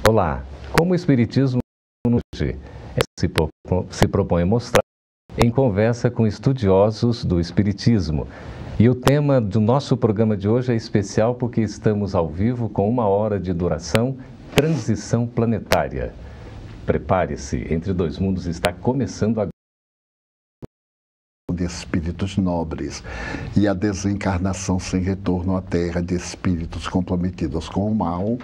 Olá, como o Espiritismo hoje se propõe a mostrar em conversa com estudiosos do Espiritismo. E o tema do nosso programa de hoje é especial porque estamos ao vivo com 1 hora de duração, Transição Planetária. Prepare-se, Entre Dois Mundos está começando agora. De espíritos nobres e a desencarnação sem retorno à Terra de espíritos comprometidos com o mal,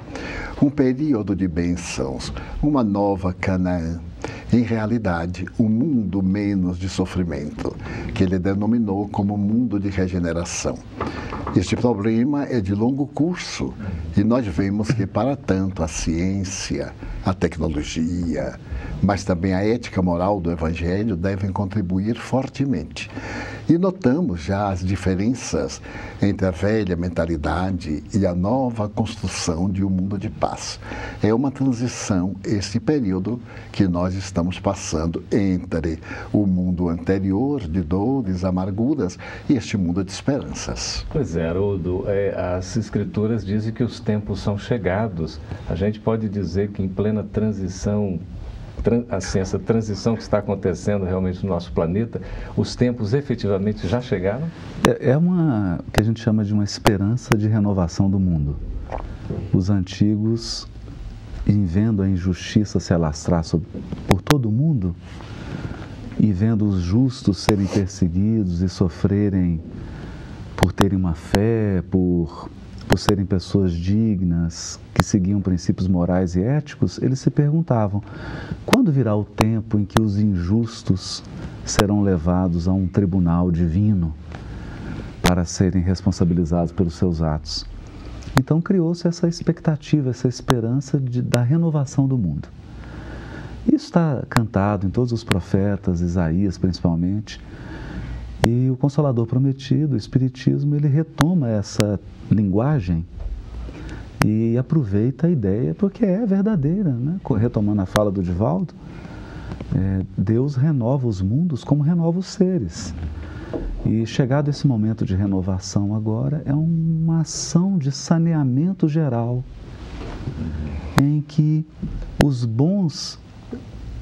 um período de bênçãos, uma nova Canaã, em realidade, um mundo menos de sofrimento, que ele denominou como mundo de regeneração. Este problema é de longo curso e nós vemos que, para tanto, a ciência, a tecnologia, mas também a ética moral do Evangelho devem contribuir fortemente. E notamos já as diferenças entre a velha mentalidade e a nova construção de um mundo de paz. É uma transição, esse período que nós estamos passando entre o mundo anterior de dores, amarguras e este mundo de esperanças. Pois é, Haroldo, as escrituras dizem que os tempos são chegados. A gente pode dizer que em plena transição, assim, essa transição que está acontecendo realmente no nosso planeta, os tempos efetivamente já chegaram? É uma que a gente chama de uma esperança de renovação do mundo. Os antigos, em vendo a injustiça se alastrar por todo o mundo e vendo os justos serem perseguidos e sofrerem por terem uma fé, por serem pessoas dignas, que seguiam princípios morais e éticos, eles se perguntavam: quando virá o tempo em que os injustos serão levados a um tribunal divino para serem responsabilizados pelos seus atos? Então criou-se essa expectativa, essa esperança da renovação do mundo. Isso está cantado em todos os profetas, Isaías principalmente. E o Consolador Prometido, o Espiritismo, ele retoma essa linguagem e aproveita a ideia, porque é verdadeira, né? Retomando a fala do Divaldo, Deus renova os mundos como renova os seres. E chegado esse momento de renovação agora, é uma ação de saneamento geral, em que os bons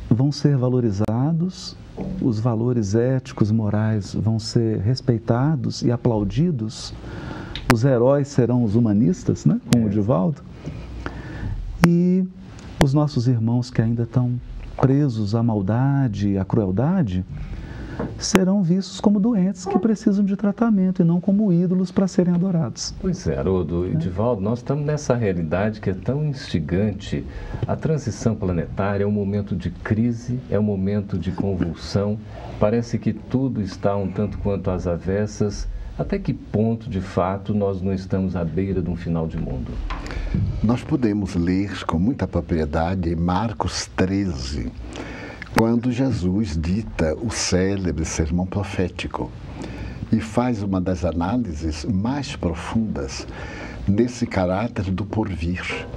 vão ser valorizados, os valores éticos, morais vão ser respeitados e aplaudidos, os heróis serão os humanistas, né? Como o Divaldo, e os nossos irmãos que ainda estão presos à maldade, à crueldade, serão vistos como doentes que precisam de tratamento e não como ídolos para serem adorados. Pois é, Haroldo e Divaldo, nós estamos nessa realidade que é tão instigante. A transição planetária é um momento de crise, é um momento de convulsão, parece que tudo está um tanto quanto às avessas. Até que ponto, de fato, nós não estamos à beira de um final de mundo? Nós podemos ler com muita propriedade Marcos 13, quando Jesus dita o célebre sermão profético e faz uma das análises mais profundas nesse caráter do porvir.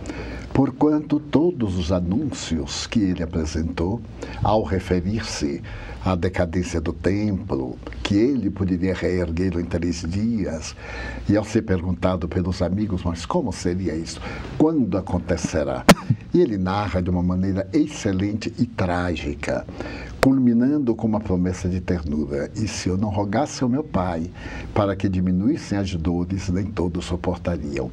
Porquanto todos os anúncios que ele apresentou, ao referir-se à decadência do templo, que ele poderia reerguê-lo em 3 dias, e ao ser perguntado pelos amigos, mas como seria isso? Quando acontecerá? E ele narra de uma maneira excelente e trágica, culminando com uma promessa de ternura: e se eu não rogasse ao meu Pai para que diminuíssem as dores, nem todos suportariam.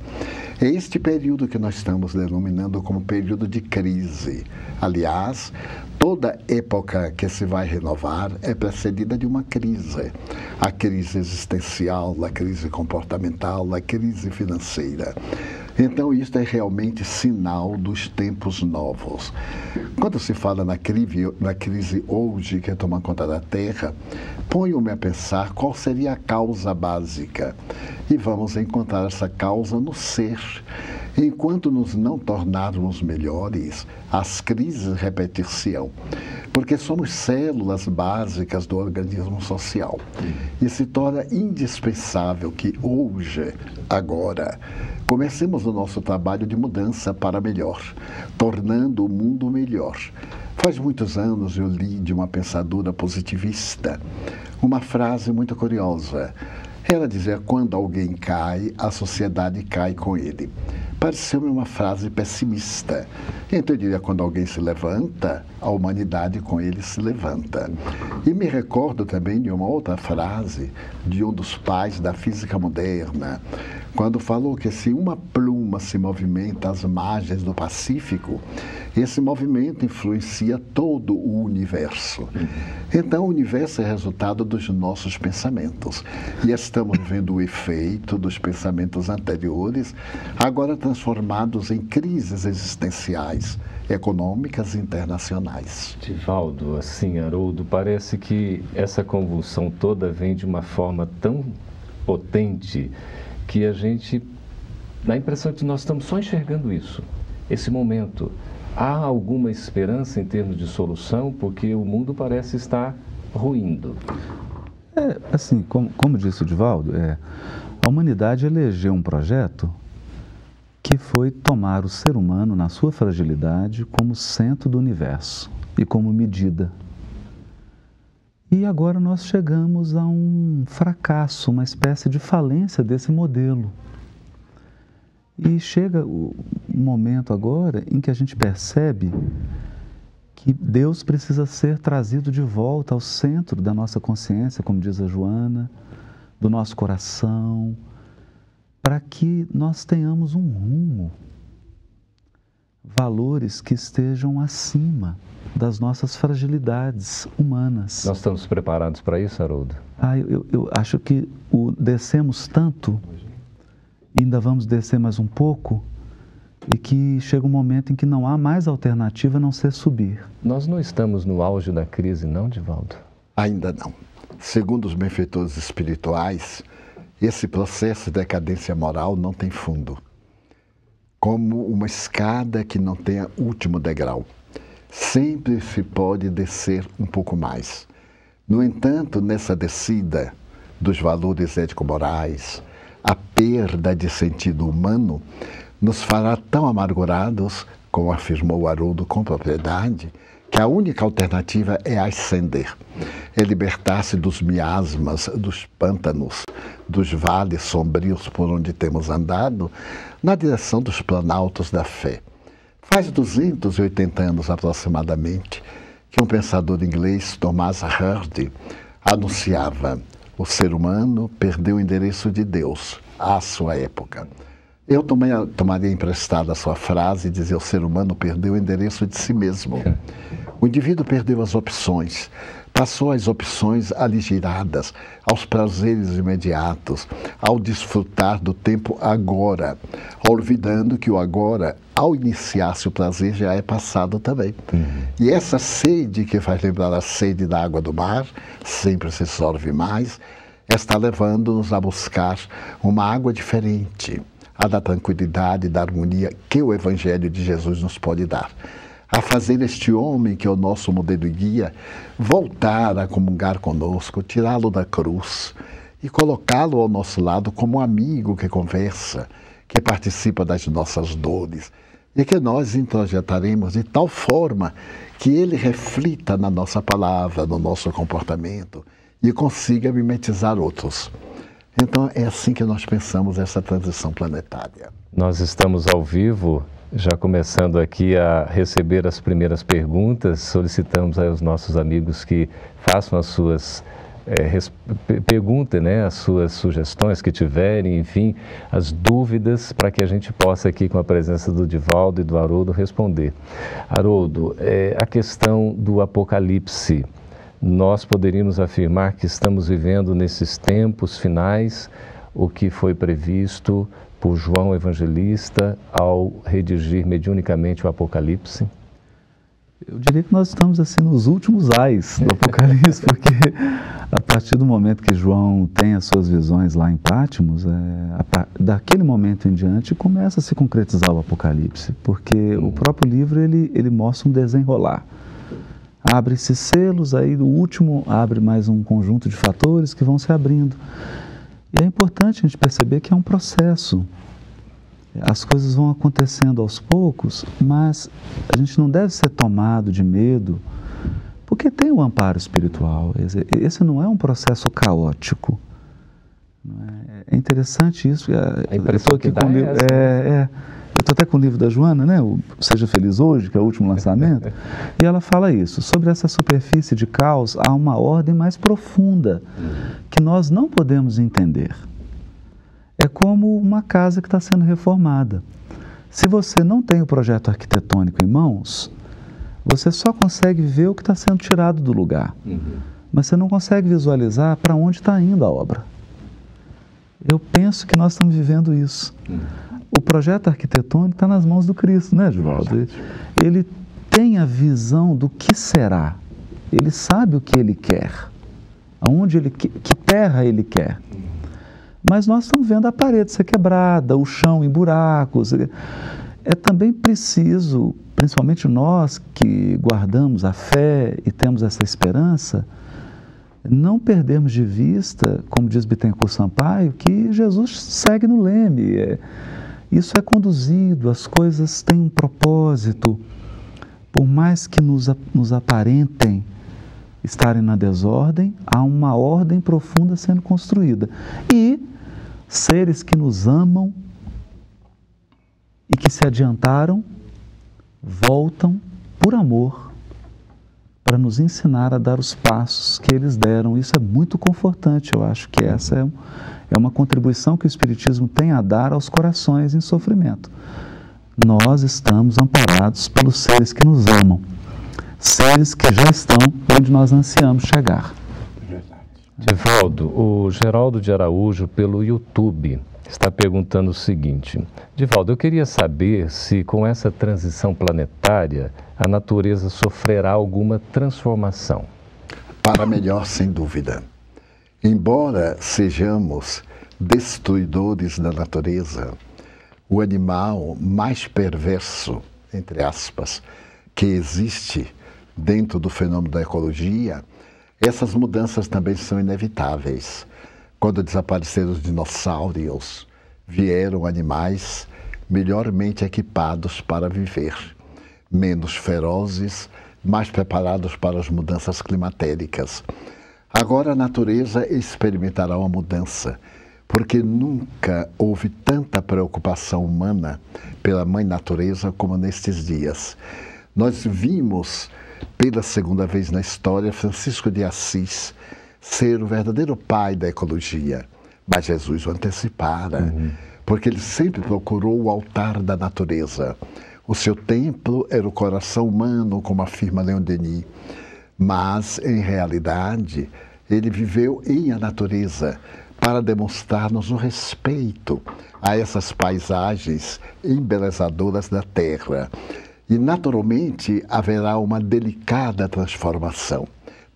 É este período que nós estamos denominando como período de crise. Aliás, toda época que se vai renovar é precedida de uma crise. A crise existencial, a crise comportamental, a crise financeira. Então, isto é realmente sinal dos tempos novos. Quando se fala na crise hoje que toma conta da Terra, ponho-me a pensar qual seria a causa básica. E vamos encontrar essa causa no ser. Enquanto nos não tornarmos melhores, as crises repetir-se-ão. Porque somos células básicas do organismo social. E se torna indispensável que hoje, agora, comecemos o nosso trabalho de mudança para melhor, tornando o mundo melhor. Faz muitos anos eu li de uma pensadora positivista uma frase muito curiosa. Ela dizia: quando alguém cai, a sociedade cai com ele. Pareceu-me uma frase pessimista. Então eu diria: quando alguém se levanta, a humanidade com ele se levanta. E me recordo também de uma outra frase de um dos pais da física moderna, quando falou que se uma pluma se movimenta às margens do Pacífico, esse movimento influencia todo o universo. Então, o universo é resultado dos nossos pensamentos. E estamos vendo o efeito dos pensamentos anteriores, agora transformados em crises existenciais, econômicas e internacionais. Divaldo, assim, Haroldo, parece que essa convulsão toda vem de uma forma tão potente que a gente dá a impressão de que nós estamos só enxergando isso, esse momento. Há alguma esperança em termos de solução? Porque o mundo parece estar ruindo. Assim, como disse o Divaldo, a humanidade elegeu um projeto que foi tomar o ser humano na sua fragilidade como centro do universo e como medida. E agora nós chegamos a um fracasso, uma espécie de falência desse modelo. E chega o momento agora em que a gente percebe que Deus precisa ser trazido de volta ao centro da nossa consciência, como diz a Joana, do nosso coração, para que nós tenhamos um rumo, valores que estejam acima das nossas fragilidades humanas. Nós estamos preparados para isso, Haroldo? Eu acho que descemos tanto, ainda vamos descer mais um pouco, e que chega um momento em que não há mais alternativa a não ser subir. Nós não estamos no auge da crise, não, Divaldo? Ainda não. Segundo os benfeitores espirituais, esse processo de decadência moral não tem fundo. Como uma escada que não tem último degrau. Sempre se pode descer um pouco mais. No entanto, nessa descida dos valores ético-morais, a perda de sentido humano nos fará tão amargurados, como afirmou Haroldo com propriedade, que a única alternativa é ascender, é libertar-se dos miasmas, dos pântanos, dos vales sombrios por onde temos andado, na direção dos planaltos da fé. Faz 280 anos aproximadamente que um pensador inglês, Thomas Hardy, anunciava: o ser humano perdeu o endereço de Deus à sua época. Eu tomaria emprestada a sua frase e dizia: o ser humano perdeu o endereço de si mesmo. O indivíduo perdeu as opções, passou às opções aligeradas, aos prazeres imediatos, ao desfrutar do tempo agora, olvidando que o agora, ao iniciar-se o prazer, já é passado também. E essa sede que faz lembrar a sede da água do mar, sempre se sorve mais, está levando-nos a buscar uma água diferente, a da tranquilidade e da harmonia que o Evangelho de Jesus nos pode dar. A fazer este homem, que é o nosso modelo e guia, voltar a comungar conosco, tirá-lo da cruz e colocá-lo ao nosso lado como um amigo que conversa, que participa das nossas dores, e que nós introjetaremos de tal forma que ele reflita na nossa palavra, no nosso comportamento e consiga mimetizar outros. Então é assim que nós pensamos essa transição planetária. Nós estamos ao vivo, já começando aqui a receber as primeiras perguntas. Solicitamos aos nossos amigos que façam as suas perguntem, né, as suas sugestões que tiverem, enfim, as dúvidas, para que a gente possa aqui, com a presença do Divaldo e do Haroldo, responder. Haroldo, a questão do Apocalipse, nós poderíamos afirmar que estamos vivendo nesses tempos finais o que foi previsto por João Evangelista ao redigir mediunicamente o Apocalipse? Eu diria que nós estamos assim nos últimos ais do Apocalipse, porque a partir do momento que João tem as suas visões lá em Patmos, daquele momento em diante começa a se concretizar o Apocalipse, porque o próprio livro ele mostra um desenrolar. Abre-se selos, aí o último abre mais um conjunto de fatores que vão se abrindo. E é importante a gente perceber que é um processo. As coisas vão acontecendo aos poucos, mas a gente não deve ser tomado de medo, porque tem o amparo espiritual. Esse não é um processo caótico. É interessante isso. A impressão que dá eu estou até com o livro da Joana, né? O Seja Feliz Hoje, que é o último lançamento, e ela fala isso. Sobre essa superfície de caos, há uma ordem mais profunda que nós não podemos entender. É como uma casa que está sendo reformada. Se você não tem o projeto arquitetônico em mãos, você só consegue ver o que está sendo tirado do lugar. Mas você não consegue visualizar para onde está indo a obra. Eu penso que nós estamos vivendo isso. O projeto arquitetônico está nas mãos do Cristo, né, Givaldo? Ele tem a visão do que será. Ele sabe o que ele quer. Aonde ele que terra ele quer. Mas nós estamos vendo a parede ser quebrada, o chão em buracos. É também preciso, principalmente nós que guardamos a fé e temos essa esperança, não perdermos de vista, como diz Bittencourt Sampaio, que Jesus segue no leme. Isso é conduzido, as coisas têm um propósito. Por mais que nos aparentem estarem na desordem, há uma ordem profunda sendo construída. E seres que nos amam e que se adiantaram, voltam por amor para nos ensinar a dar os passos que eles deram. Isso é muito confortante. Eu acho que essa é uma contribuição que o Espiritismo tem a dar aos corações em sofrimento. Nós estamos amparados pelos seres que nos amam, seres que já estão onde nós ansiamos chegar. Divaldo, o Geraldo de Araújo, pelo YouTube, está perguntando o seguinte: Divaldo, eu queria saber se com essa transição planetária a natureza sofrerá alguma transformação. Para melhor, sem dúvida. Embora sejamos destruidores da natureza, o animal mais perverso, entre aspas, que existe dentro do fenômeno da ecologia, essas mudanças também são inevitáveis. Quando desapareceram os dinossauros, vieram animais melhormente equipados para viver, menos ferozes, mais preparados para as mudanças climatéricas. Agora a natureza experimentará uma mudança, porque nunca houve tanta preocupação humana pela mãe natureza como nestes dias. Nós vimos, pela segunda vez na história, Francisco de Assis ser o verdadeiro pai da ecologia, mas Jesus o antecipara, porque ele sempre procurou o altar da natureza. O seu templo era o coração humano, como afirma Leon Denis, mas, em realidade, ele viveu em a natureza para demonstrar-nos o respeito a essas paisagens embelezadoras da terra. E, naturalmente, haverá uma delicada transformação,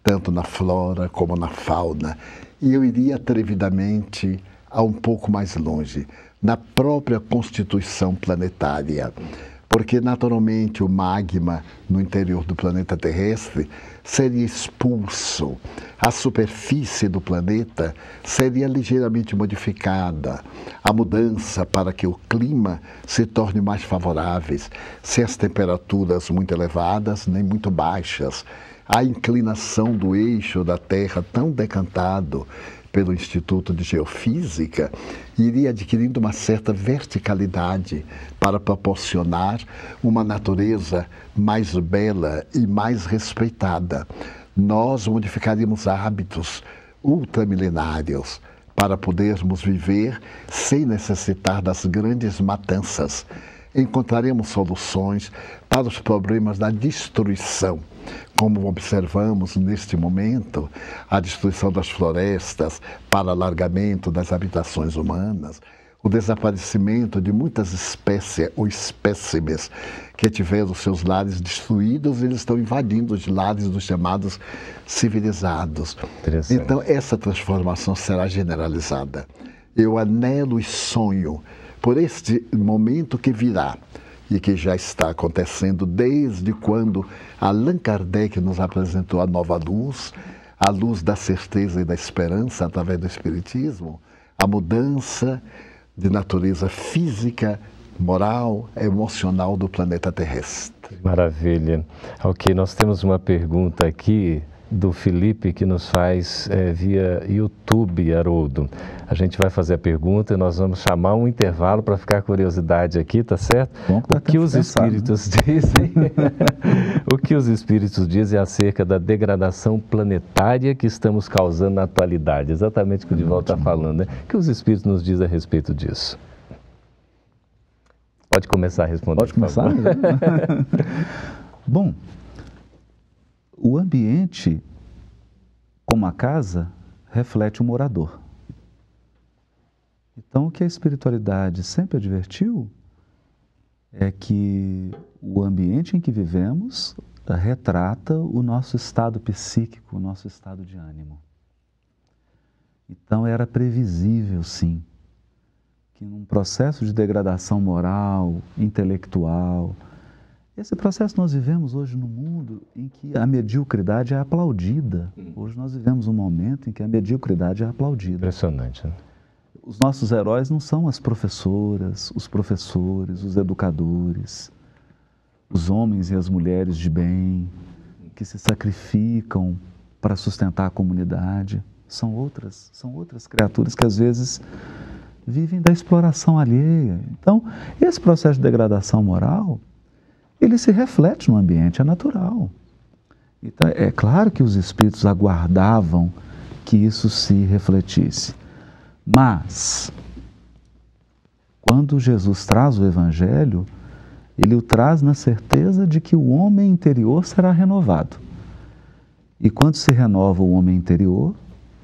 tanto na flora como na fauna. E eu iria atrevidamente a um pouco mais longe, na própria constituição planetária. Porque, naturalmente, o magma no interior do planeta terrestre seria expulso, a superfície do planeta seria ligeiramente modificada, a mudança para que o clima se torne mais favorável, sem as temperaturas muito elevadas nem muito baixas, a inclinação do eixo da Terra tão decantado pelo Instituto de Geofísica, iria adquirindo uma certa verticalidade para proporcionar uma natureza mais bela e mais respeitada. Nós modificaríamos hábitos ultramilenários para podermos viver sem necessitar das grandes matanças. Encontraremos soluções para os problemas da destruição, como observamos neste momento, a destruição das florestas para alargamento das habitações humanas, o desaparecimento de muitas espécies ou espécimes que tiveram seus lares destruídos, eles estão invadindo os lares dos chamados civilizados. Então, essa transformação será generalizada. Eu anelo e sonho por este momento que virá e que já está acontecendo desde quando Allan Kardec nos apresentou a nova luz, a luz da certeza e da esperança através do Espiritismo, a mudança de natureza física, moral, emocional do planeta terrestre. Maravilha. Ok, nós temos uma pergunta aqui do Felipe, que nos faz via YouTube, Haroldo. A gente vai fazer a pergunta e nós vamos chamar um intervalo para ficar a curiosidade aqui, tá certo? Bom, o que os espíritos dizem? O que os espíritos dizem acerca da degradação planetária que estamos causando na atualidade? Exatamente o que o Divaldo está falando, né? O que os espíritos nos dizem a respeito disso? Pode começar a responder. Pode começar? Bom, o ambiente, como a casa, reflete o morador. Então, o que a espiritualidade sempre advertiu é que o ambiente em que vivemos retrata o nosso estado psíquico, o nosso estado de ânimo. Então, era previsível, sim, que num processo de degradação moral, intelectual, esse processo nós vivemos hoje no mundo em que a mediocridade é aplaudida. Hoje nós vivemos um momento em que a mediocridade é aplaudida. Impressionante, né? Os nossos heróis não são as professoras, os professores, os educadores, os homens e as mulheres de bem que se sacrificam para sustentar a comunidade. São outras criaturas que às vezes vivem da exploração alheia. Então, esse processo de degradação moral, ele se reflete no ambiente, é natural. Então, é claro que os espíritos aguardavam que isso se refletisse. Mas, quando Jesus traz o Evangelho, ele o traz na certeza de que o homem interior será renovado. E quando se renova o homem interior,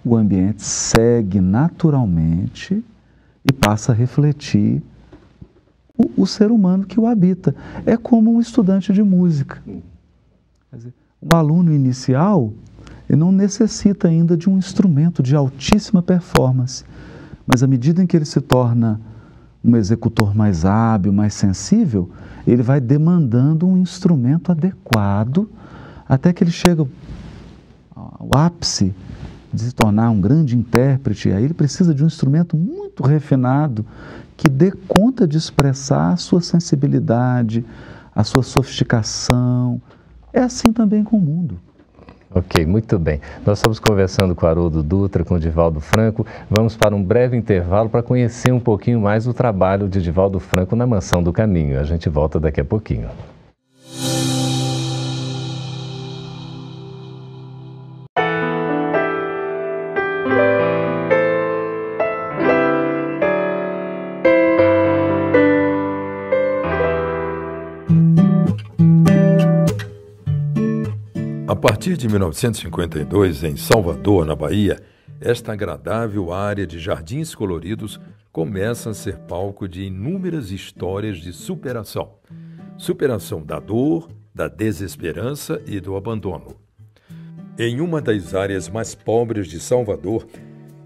o ambiente segue naturalmente e passa a refletir o ser humano que o habita. É como um estudante de música. Quer dizer, o aluno inicial, ele não necessita ainda de um instrumento de altíssima performance, mas à medida em que ele se torna um executor mais hábil, mais sensível, ele vai demandando um instrumento adequado até que ele chega ao ápice de se tornar um grande intérprete. Aí ele precisa de um instrumento muito refinado que dê conta de expressar a sua sensibilidade, a sua sofisticação. É assim também com o mundo. Ok, muito bem. Nós estamos conversando com Haroldo Dutra, com o Divaldo Franco. Vamos para um breve intervalo para conhecer um pouquinho mais o trabalho de Divaldo Franco na Mansão do Caminho. A gente volta daqui a pouquinho. A partir de 1952, em Salvador, na Bahia, esta agradável área de jardins coloridos começa a ser palco de inúmeras histórias de superação. Superação da dor, da desesperança e do abandono. Em uma das áreas mais pobres de Salvador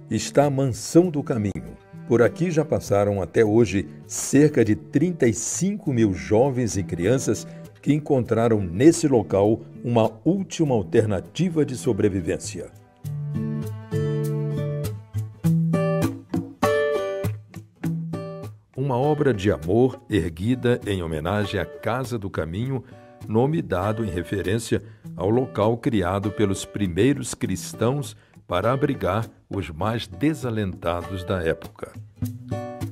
está a Mansão do Caminho. Por aqui já passaram até hoje cerca de 35 mil jovens e crianças que encontraram nesse local uma última alternativa de sobrevivência. Uma obra de amor erguida em homenagem à Casa do Caminho, nome dado em referência ao local criado pelos primeiros cristãos para abrigar os mais desalentados da época.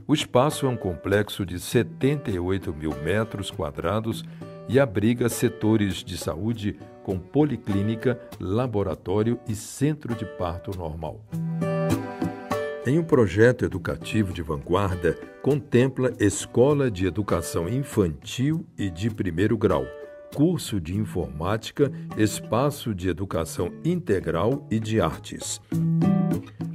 O espaço é um complexo de 78 mil metros quadrados e abriga setores de saúde com policlínica, laboratório e centro de parto normal. Em um projeto educativo de vanguarda, contempla Escola de Educação Infantil e de Primeiro Grau, curso de Informática, espaço de educação integral e de artes.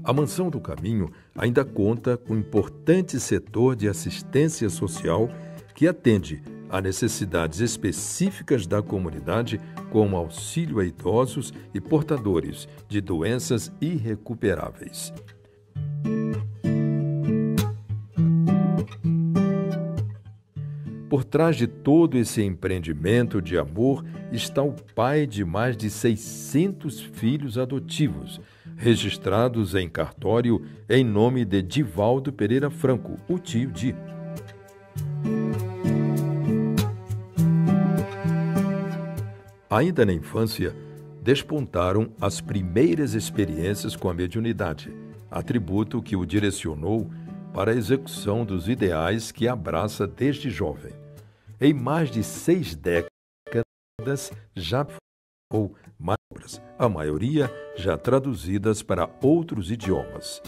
A Mansão do Caminho ainda conta com um importante setor de assistência social que atende a necessidades específicas da comunidade, como auxílio a idosos e portadores de doenças irrecuperáveis. Por trás de todo esse empreendimento de amor está o pai de mais de 600 filhos adotivos, registrados em cartório em nome de Divaldo Pereira Franco, o tio Di. Ainda na infância, despontaram as primeiras experiências com a mediunidade, atributo que o direcionou para a execução dos ideais que abraça desde jovem. Em mais de 6 décadas já ou mais obras, a maioria já traduzidas para outros idiomas.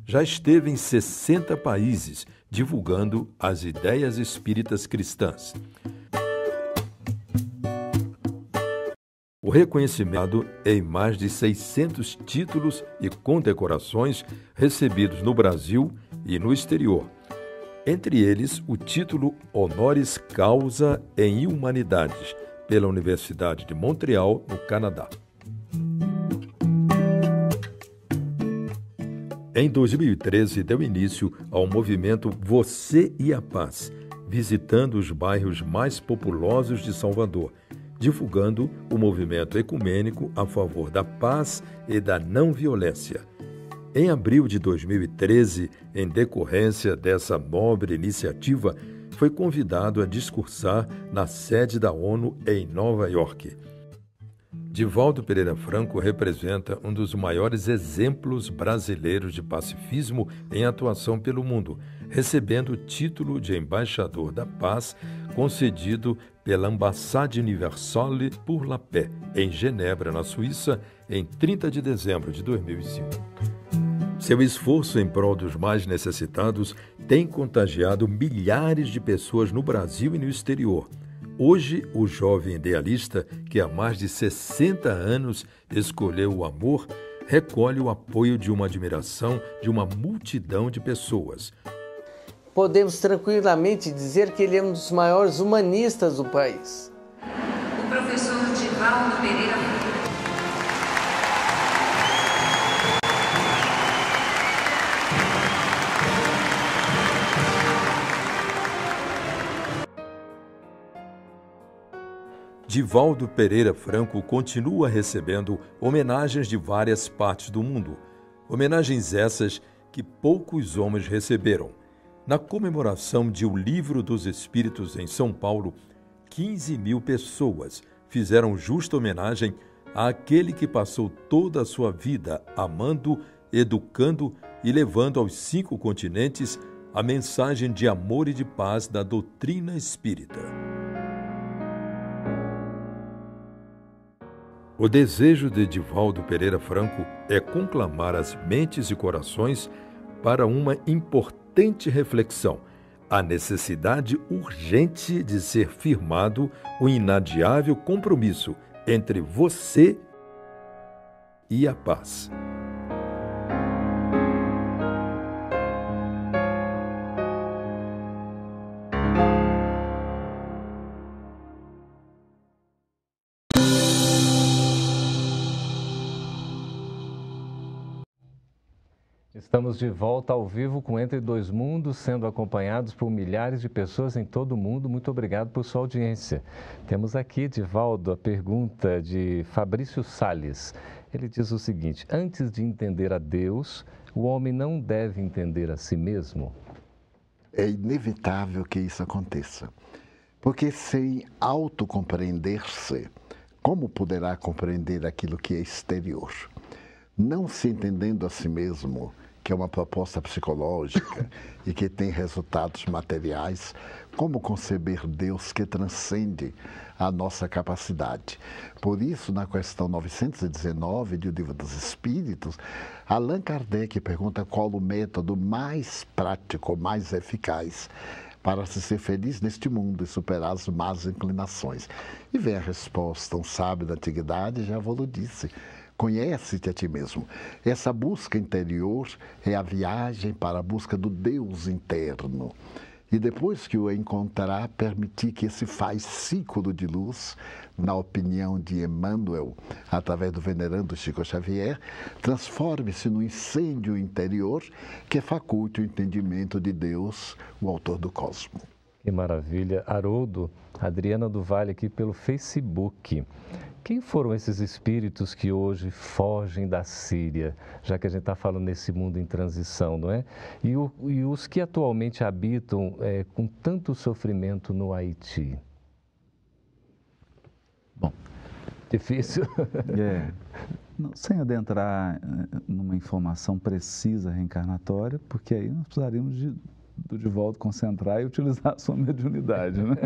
Já esteve em 60 países divulgando as ideias espíritas cristãs. O reconhecimento em mais de 600 títulos e condecorações recebidos no Brasil e no exterior. Entre eles, o título Honoris Causa em Humanidades, pela Universidade de Montreal, no Canadá. Em 2013, deu início ao movimento Você e a Paz, visitando os bairros mais populosos de Salvador, divulgando o movimento ecumênico a favor da paz e da não violência. Em abril de 2013, em decorrência dessa nobre iniciativa, foi convidado a discursar na sede da ONU em Nova York. Divaldo Pereira Franco representa um dos maiores exemplos brasileiros de pacifismo em atuação pelo mundo, recebendo o título de Embaixador da Paz, concedido pela Ambassade Universelle pour la Paix, em Genebra, na Suíça, em 30 de dezembro de 2005. Seu esforço em prol dos mais necessitados tem contagiado milhares de pessoas no Brasil e no exterior. Hoje, o jovem idealista, que há mais de 60 anos escolheu o amor, recolhe o apoio de uma admiração de uma multidão de pessoas. Podemos tranquilamente dizer que ele é um dos maiores humanistas do país. O professor Divaldo Pereira Divaldo Pereira Franco continua recebendo homenagens de várias partes do mundo. Homenagens essas que poucos homens receberam. Na comemoração de O Livro dos Espíritos em São Paulo, 15 mil pessoas fizeram justa homenagem àquele que passou toda a sua vida amando, educando e levando aos 5 continentes a mensagem de amor e de paz da doutrina espírita. O desejo de Divaldo Pereira Franco é conclamar as mentes e corações para uma importante reflexão, a necessidade urgente de ser firmado o inadiável compromisso entre você e a paz. Estamos de volta ao vivo com Entre Dois Mundos, sendo acompanhados por milhares de pessoas em todo o mundo. Muito obrigado por sua audiência. Temos aqui, Divaldo, a pergunta de Fabrício Salles. Ele diz o seguinte: antes de entender a Deus, o homem não deve entender a si mesmo? É inevitável que isso aconteça, porque sem autocompreender-se, como poderá compreender aquilo que é exterior? Não se entendendo a si mesmo, que é uma proposta psicológica e que tem resultados materiais, como conceber Deus que transcende a nossa capacidade? Por isso, na questão 919 do Livro dos Espíritos, Allan Kardec pergunta qual o método mais prático, mais eficaz para se ser feliz neste mundo e superar as más inclinações. E vem a resposta, um sábio da antiguidade já vos disse: conhece-te a ti mesmo. Essa busca interior é a viagem para a busca do Deus interno. E depois que o encontrar, permitir que esse fascículo de luz, na opinião de Emmanuel, através do venerando Chico Xavier, transforme-se no incêndio interior que faculte o entendimento de Deus, o autor do cosmos. Que maravilha. Haroldo, Adriana do Vale aqui pelo Facebook. Quem foram esses espíritos que hoje fogem da Síria, já que a gente está falando nesse mundo em transição, não é? E os que atualmente habitam com tanto sofrimento no Haiti? Bom, Difícil. Sem adentrar numa informação precisa reencarnatória, porque aí nós precisaríamos do Divaldo concentrar e utilizar a sua mediunidade, né?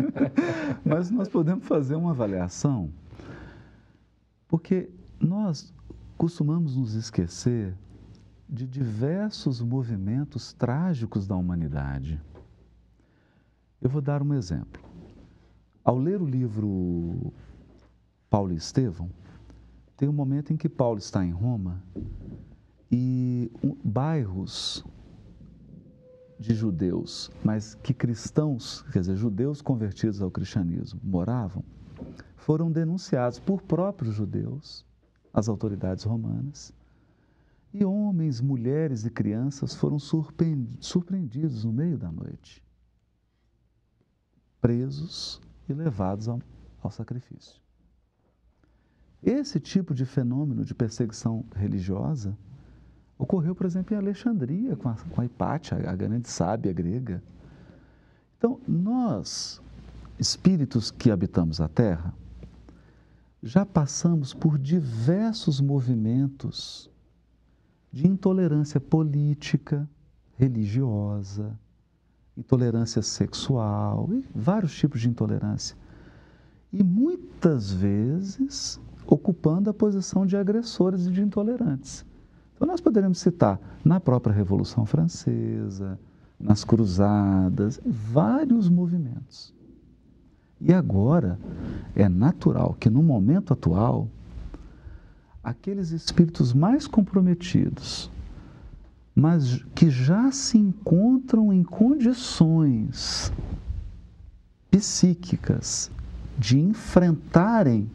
Mas nós podemos fazer uma avaliação, porque nós costumamos nos esquecer de diversos movimentos trágicos da humanidade. Eu vou dar um exemplo. Ao ler o livro Paulo e Estevão, tem um momento em que Paulo está em Roma e bairros de judeus, mas que cristãos, quer dizer, judeus convertidos ao cristianismo, moravam, foram denunciados por próprios judeus, as autoridades romanas, e homens, mulheres e crianças foram surpreendidos no meio da noite, presos e levados ao sacrifício. Esse tipo de fenômeno de perseguição religiosa ocorreu, por exemplo, em Alexandria, com a Hipátia, a grande sábia grega. Então, nós, espíritos que habitamos a Terra, já passamos por diversos movimentos de intolerância política, religiosa, intolerância sexual, e vários tipos de intolerância. E muitas vezes ocupando a posição de agressores e de intolerantes. Então nós poderíamos citar na própria Revolução Francesa, nas cruzadas, vários movimentos. E agora é natural que no momento atual, aqueles espíritos mais comprometidos, mas que já se encontram em condições psíquicas de enfrentarem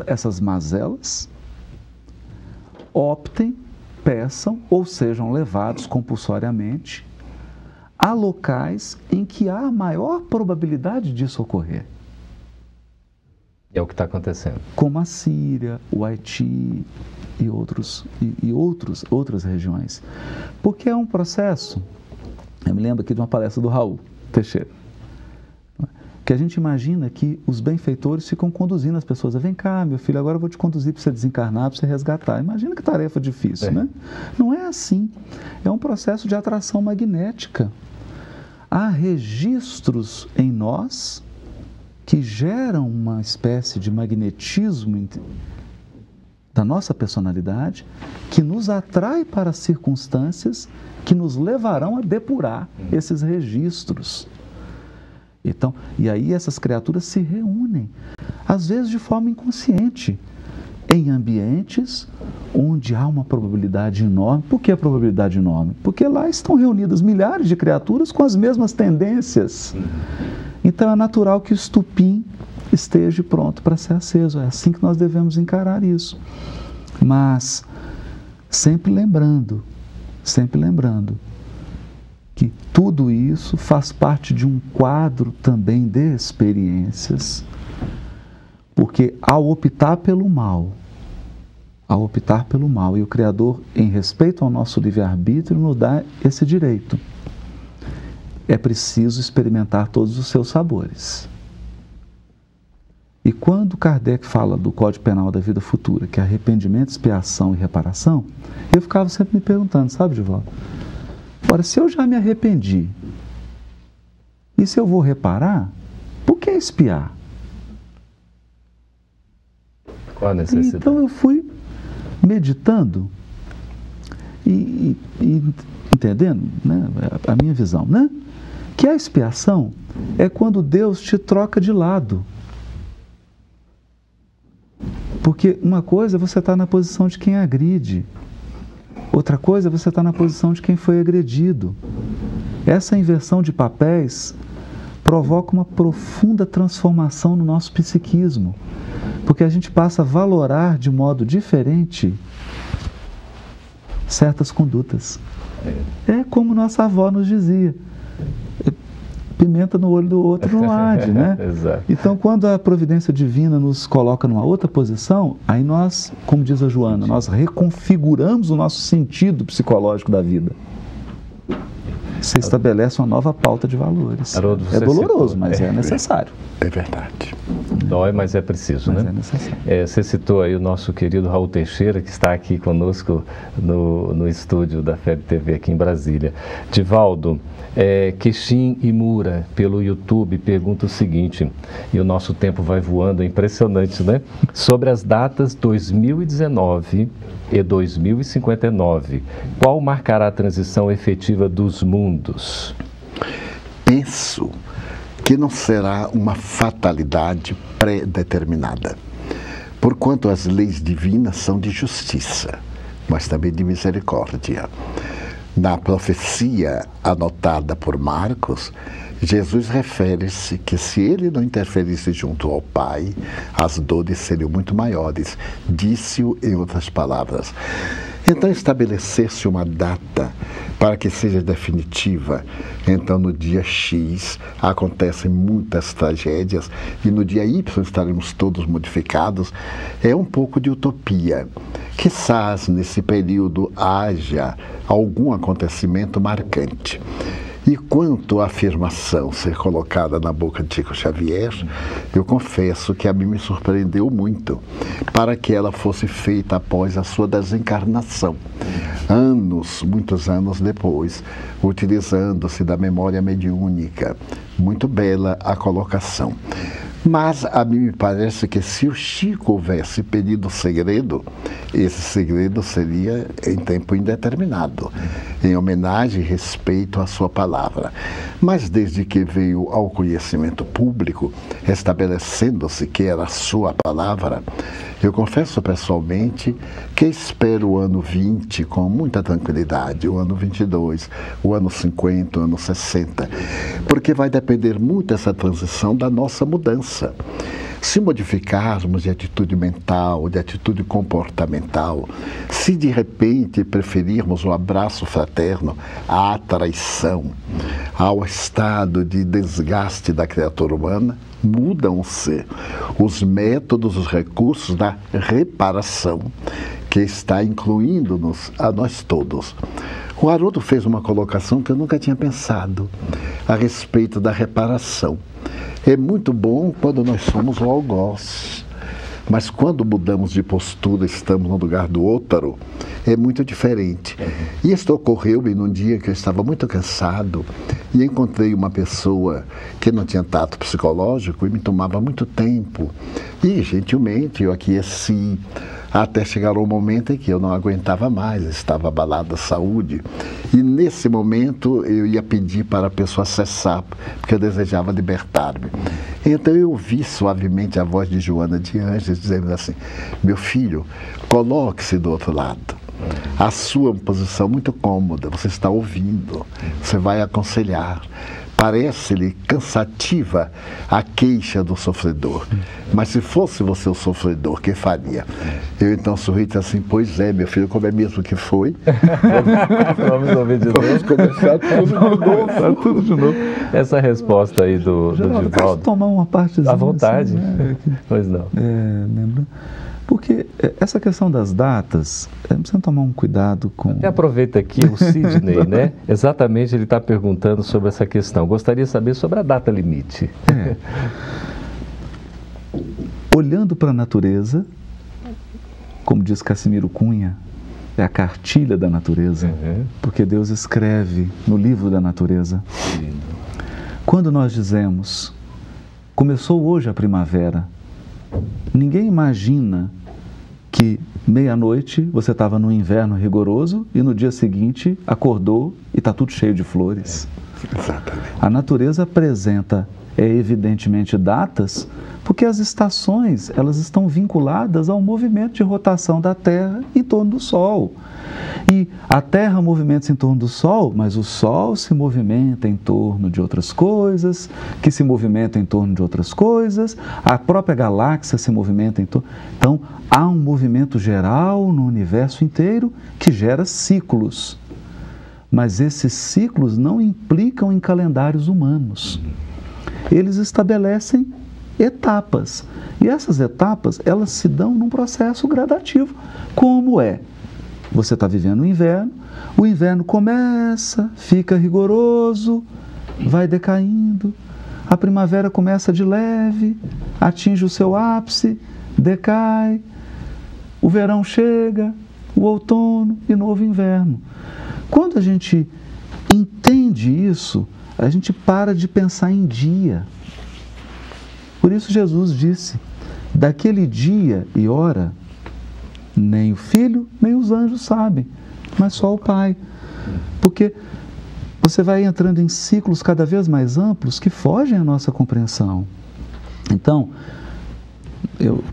essas mazelas, optem, peçam ou sejam levados compulsoriamente a locais em que há a maior probabilidade disso ocorrer. É o que está acontecendo. Como a Síria, o Haiti e outras regiões. Porque é um processo, eu me lembro aqui de uma palestra do Raul Teixeira, que a gente imagina que os benfeitores ficam conduzindo as pessoas. Vem cá, meu filho, agora eu vou te conduzir para você desencarnar, para você resgatar. Imagina que tarefa difícil, né? Não é assim. É um processo de atração magnética. Há registros em nós que geram uma espécie de magnetismo da nossa personalidade, que nos atrai para circunstâncias que nos levarão a depurar esses registros. Então, e aí essas criaturas se reúnem, às vezes de forma inconsciente, em ambientes onde há uma probabilidade enorme. Por que a probabilidade enorme? Porque lá estão reunidas milhares de criaturas com as mesmas tendências. Então é natural que o estupim esteja pronto para ser aceso. É assim que nós devemos encarar isso. Mas sempre lembrando que tudo isso faz parte de um quadro também de experiências, porque ao optar pelo mal, e o Criador, em respeito ao nosso livre-arbítrio, nos dá esse direito, é preciso experimentar todos os seus sabores. E quando Kardec fala do Código Penal da Vida Futura, que é arrependimento, expiação e reparação, eu ficava sempre me perguntando, sabe, Divaldo? Ora, se eu já me arrependi, e se eu vou reparar, por que expiar? Qual a necessidade? Então eu fui meditando e entendendo, né, a minha visão, né? Que a expiação é quando Deus te troca de lado. Porque uma coisa é você estar na posição de quem agride, outra coisa é você estar na posição de quem foi agredido. Essa inversão de papéis provoca uma profunda transformação no nosso psiquismo, porque a gente passa a valorar de modo diferente certas condutas. É como nossa avó nos dizia, pimenta no olho do outro não arde, né? Exato. Então, quando a providência divina nos coloca numa outra posição, aí nós, como diz a Joana, nós reconfiguramos o nosso sentido psicológico da vida. Você estabelece uma nova pauta de valores. Haroldo, É doloroso, citou, mas é necessário. É verdade. Dói, mas é preciso, Mas né? é necessário. Você citou aí o nosso querido Raul Teixeira, que está aqui conosco no estúdio da FEB TV aqui em Brasília. Divaldo, Queixim e Mura, pelo YouTube, pergunta o seguinte, e o nosso tempo vai voando, é impressionante, né? Sobre as datas 2019 e 2059, qual marcará a transição efetiva dos mundos? Penso que não será uma fatalidade pré-determinada, porquanto as leis divinas são de justiça, mas também de misericórdia. Na profecia anotada por Marcos, Jesus refere-se que se ele não interferisse junto ao Pai, as dores seriam muito maiores. Disse-o em outras palavras. Então, estabelecer-se uma data para que seja definitiva. Então, no dia X acontecem muitas tragédias e no dia Y estaremos todos modificados. É um pouco de utopia. Quizás nesse período haja algum acontecimento marcante. E quanto à afirmação ser colocada na boca de Chico Xavier, eu confesso que a mim me surpreendeu muito, para que ela fosse feita após a sua desencarnação. Muitos anos depois, utilizando-se da memória mediúnica. Muito bela a colocação. Mas a mim me parece que se o Chico houvesse pedido segredo, esse segredo seria em tempo indeterminado, em homenagem e respeito à sua palavra. Mas desde que veio ao conhecimento público, estabelecendo-se que era a sua palavra, eu confesso pessoalmente que espero o ano 20 com muita tranquilidade, o ano 22, o ano 50, o ano 60, porque vai depender muito essa transição da nossa mudança. Se modificarmos de atitude mental, de atitude comportamental, se de repente preferirmos o abraço fraterno à traição, ao estado de desgaste da criatura humana, mudam-se os métodos, os recursos da reparação, que está incluindo-nos a nós todos. O Haroldo fez uma colocação que eu nunca tinha pensado a respeito da reparação. É muito bom quando nós somos o algoz, mas quando mudamos de postura, estamos no lugar do outro, é muito diferente. E isto ocorreu-me num dia que eu estava muito cansado e encontrei uma pessoa que não tinha tato psicológico e me tomava muito tempo. E, gentilmente, eu aqueci, até chegar um momento em que eu não aguentava mais, estava abalada a saúde. E nesse momento eu ia pedir para a pessoa cessar, porque eu desejava libertar-me. Então eu ouvi suavemente a voz de Joana de Anjos dizendo assim: meu filho, coloque-se do outro lado. A sua posição muito cômoda, você está ouvindo, você vai aconselhar. Parece-lhe cansativa a queixa do sofredor. Mas se fosse você o sofredor, que faria? Eu então sorri e disse assim: pois é, meu filho, como é mesmo que foi? Vamos ouvir de novo. Vamos começar tudo de novo. Essa resposta aí do Geraldo, Divaldo. posso tomar uma partezinha? À vontade. Assim, né? Pois não. Lembra? Porque essa questão das datas, precisa tomar um cuidado com... E aproveita aqui o Sidney, né? Exatamente, ele está perguntando sobre essa questão. Gostaria de saber sobre a data limite. Olhando para a natureza, como diz Cassimiro Cunha, é a cartilha da natureza, porque Deus escreve no livro da natureza. Quando nós dizemos, começou hoje a primavera, ninguém imagina que meia-noite você estava no inverno rigoroso e no dia seguinte acordou e está tudo cheio de flores. Exatamente. A natureza apresenta, evidentemente, datas, porque as estações elas estão vinculadas ao movimento de rotação da Terra em torno do Sol. E a Terra movimenta-se em torno do Sol, mas o Sol se movimenta em torno de outras coisas, que se movimentam em torno de outras coisas, a própria galáxia se movimenta em torno... Então, há um movimento geral no universo inteiro que gera ciclos. Mas esses ciclos não implicam em calendários humanos. Eles estabelecem etapas. E essas etapas, elas se dão num processo gradativo. Como é? você está vivendo o inverno começa, fica rigoroso, vai decaindo, a primavera começa de leve, atinge o seu ápice, decai, o verão chega, o outono e novo inverno. Quando a gente entende isso, a gente para de pensar em dia. Por isso Jesus disse, daquele dia e hora, nem o Filho, nem os anjos sabem, mas só o Pai. Porque você vai entrando em ciclos cada vez mais amplos que fogem à nossa compreensão. Então, eu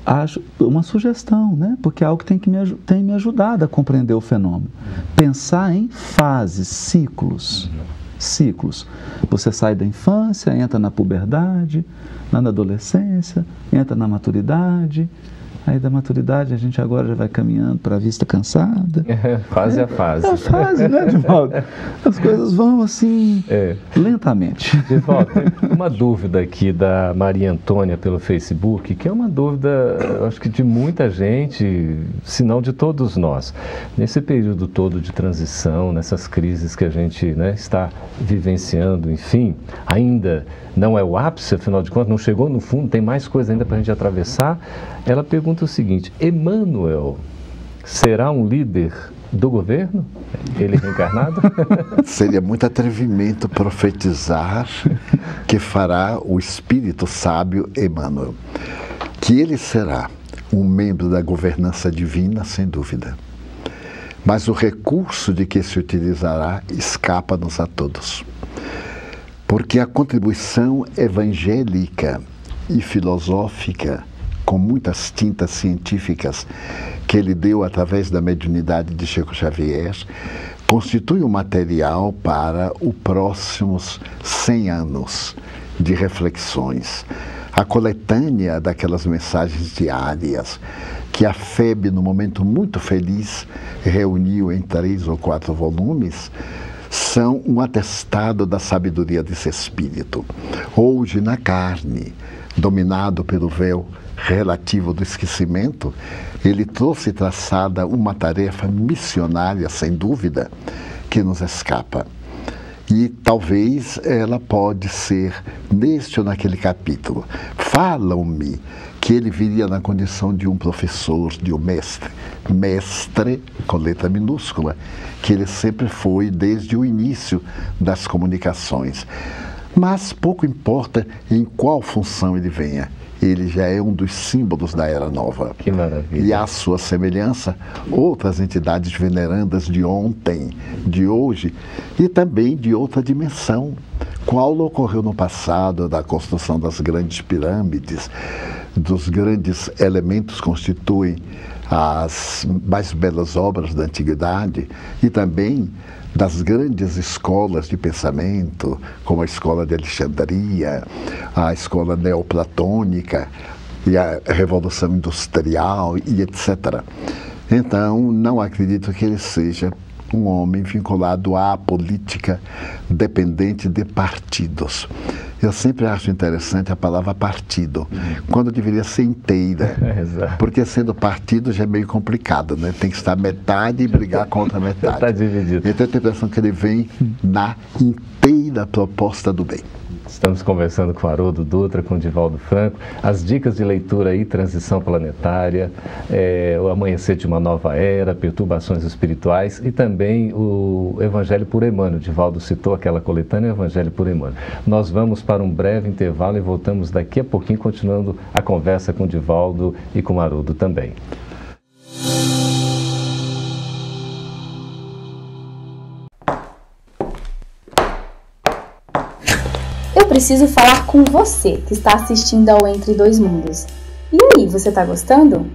acho uma sugestão, né? Porque é algo que tem me ajudado a compreender o fenômeno. Pensar em fases, ciclos. Ciclos. Você sai da infância, entra na puberdade, na adolescência, entra na maturidade. Aí da maturidade a gente agora já vai caminhando para a vista cansada. Fase a fase. É a fase, né, Divaldo? As coisas vão assim, lentamente. Divaldo, uma dúvida aqui da Maria Antônia pelo Facebook, que é uma dúvida, acho que de muita gente, se não de todos nós. Nesse período todo de transição, nessas crises que a gente, né, está vivenciando, enfim, ainda não é o ápice, afinal de contas, não chegou no fundo, tem mais coisa ainda para a gente atravessar. Ela pergunta o seguinte: Emmanuel será um líder do governo? Ele reencarnado? Seria muito atrevimento profetizar que fará o Espírito Sábio Emmanuel. Que ele será um membro da governança divina, sem dúvida. Mas o recurso de que se utilizará escapa-nos a todos. Porque a contribuição evangélica e filosófica, com muitas tintas científicas, que ele deu através da mediunidade de Chico Xavier, constitui um material para os próximos 100 anos de reflexões. A coletânea daquelas mensagens diárias que a FEB, num momento muito feliz, reuniu em 3 ou 4 volumes, são um atestado da sabedoria desse espírito. Hoje, na carne, dominado pelo véu relativo do esquecimento, ele trouxe traçada uma tarefa missionária, sem dúvida, que nos escapa. E talvez ela pode ser neste ou naquele capítulo. Falam-me que ele viria na condição de um professor, de um mestre. Mestre, com letra minúscula, que ele sempre foi desde o início das comunicações. Mas pouco importa em qual função ele venha. Ele já é um dos símbolos da Era Nova. Que maravilha. E à sua semelhança, outras entidades venerandas de ontem, de hoje e também de outra dimensão. Qual ocorreu no passado da construção das grandes pirâmides, dos grandes elementos que constituem as mais belas obras da antiguidade e também das grandes escolas de pensamento, como a escola de Alexandria, a escola neoplatônica e a Revolução Industrial e etc. Então, não acredito que ele seja um homem vinculado à política dependente de partidos. Eu sempre acho interessante a palavra partido, quando deveria ser inteira, porque sendo partido já é meio complicado, né? Tem que estar metade e brigar contra metade. Está dividido. Então eu tenho a impressão que ele vem na inteira proposta do bem. Estamos conversando com Haroldo Dutra, com Divaldo Franco. As dicas de leitura aí, transição planetária, o amanhecer de uma nova era, perturbações espirituais e também o Evangelho por Emmanuel. Divaldo citou aquela coletânea Evangelho por Emmanuel. Nós vamos para um breve intervalo e voltamos daqui a pouquinho, continuando a conversa com Divaldo e com Haroldo também. Eu preciso falar com você que está assistindo ao Entre Dois Mundos. E aí, você está gostando?